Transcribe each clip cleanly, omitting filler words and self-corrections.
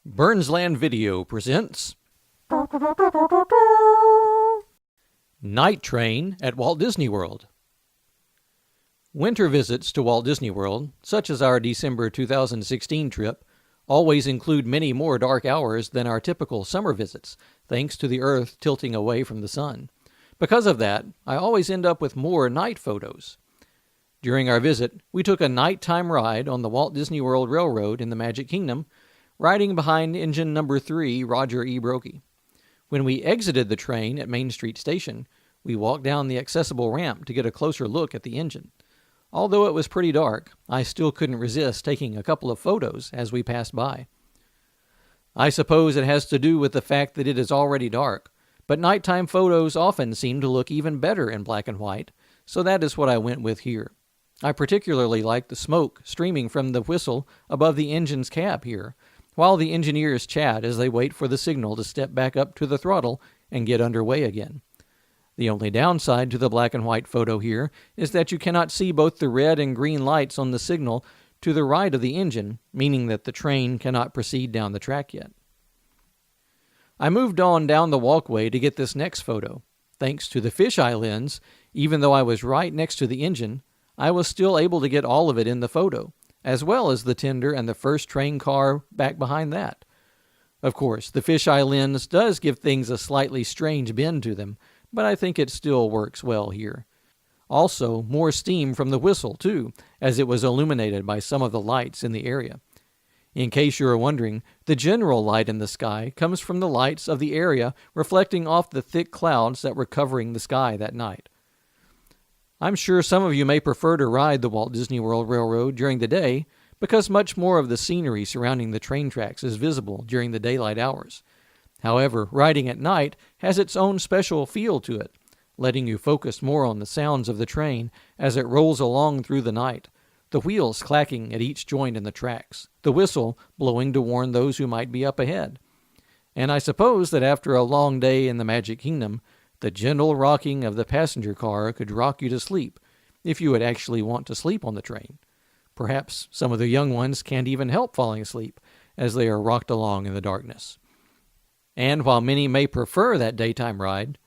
Burnsland Video presents Night Train at Walt Disney World. Winter visits to Walt Disney World, such as our December 2016 trip, always include many more dark hours than our typical summer visits, thanks to the Earth tilting away from the sun. Because of that, I always end up with more night photos. During our visit, we took a nighttime ride on the Walt Disney World Railroad in the Magic Kingdom, riding behind engine number 3, Roger E. Brokey. When we exited the train at Main Street Station, we walked down the accessible ramp to get a closer look at the engine. Although it was pretty dark, I still couldn't resist taking a couple of photos as we passed by. I suppose it has to do with the fact that it is already dark, but nighttime photos often seem to look even better in black and white, so that is what I went with here. I particularly like the smoke streaming from the whistle above the engine's cab here, while the engineers chat as they wait for the signal to step back up to the throttle and get underway again. The only downside to the black and white photo here is that you cannot see both the red and green lights on the signal to the right of the engine, meaning that the train cannot proceed down the track yet. I moved on down the walkway to get this next photo. Thanks to the fisheye lens, even though I was right next to the engine, I was still able to get all of it in the photo, as well as the tender and the first train car back behind that. Of course, the fisheye lens does give things a slightly strange bend to them, but I think it still works well here. Also, more steam from the whistle, too, as it was illuminated by some of the lights in the area. In case you are wondering, the general light in the sky comes from the lights of the area reflecting off the thick clouds that were covering the sky that night. I'm sure some of you may prefer to ride the Walt Disney World Railroad during the day because much more of the scenery surrounding the train tracks is visible during the daylight hours. However, riding at night has its own special feel to it, letting you focus more on the sounds of the train as it rolls along through the night, the wheels clacking at each joint in the tracks, the whistle blowing to warn those who might be up ahead. And I suppose that after a long day in the Magic Kingdom, the gentle rocking of the passenger car could rock you to sleep, if you would actually want to sleep on the train. Perhaps some of the young ones can't even help falling asleep as they are rocked along in the darkness. And while many may prefer that daytime ride,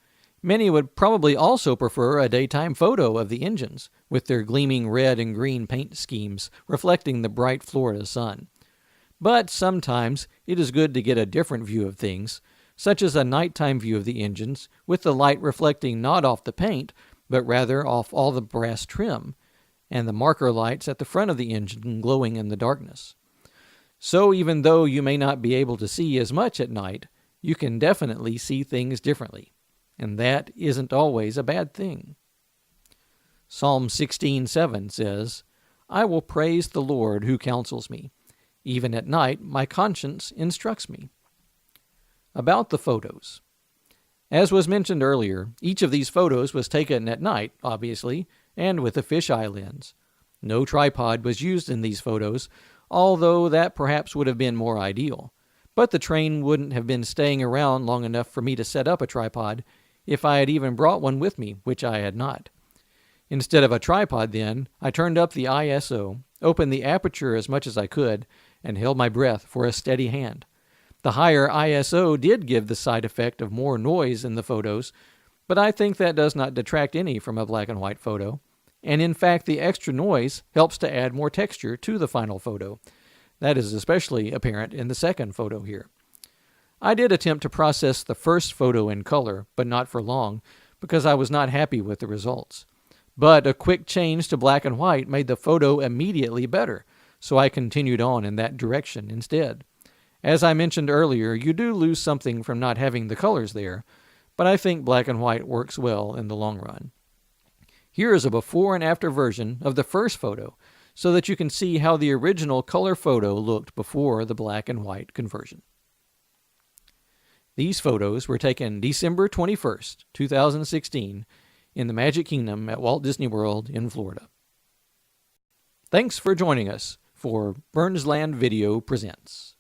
many would probably also prefer a daytime photo of the engines, with their gleaming red and green paint schemes reflecting the bright Florida sun. But sometimes it is good to get a different view of things, such as a nighttime view of the engines, with the light reflecting not off the paint, but rather off all the brass trim, and the marker lights at the front of the engine glowing in the darkness. So even though you may not be able to see as much at night, you can definitely see things differently, and that isn't always a bad thing. Psalm 16:7 says, "I will praise the Lord who counsels me. Even at night my conscience instructs me." About the photos. As was mentioned earlier, each of these photos was taken at night, obviously, and with a fisheye lens. No tripod was used in these photos, although that perhaps would have been more ideal. But the train wouldn't have been staying around long enough for me to set up a tripod if I had even brought one with me, which I had not. Instead of a tripod then, I turned up the ISO, opened the aperture as much as I could, and held my breath for a steady hand. The higher ISO did give the side effect of more noise in the photos, but I think that does not detract any from a black and white photo. And in fact, the extra noise helps to add more texture to the final photo. That is especially apparent in the second photo here. I did attempt to process the first photo in color, but not for long, because I was not happy with the results. But a quick change to black and white made the photo immediately better, so I continued on in that direction instead. As I mentioned earlier, you do lose something from not having the colors there, but I think black and white works well in the long run. Here is a before and after version of the first photo, so that you can see how the original color photo looked before the black and white conversion. These photos were taken December 21st, 2016, in the Magic Kingdom at Walt Disney World in Florida. Thanks for joining us for Burnsland Video Presents.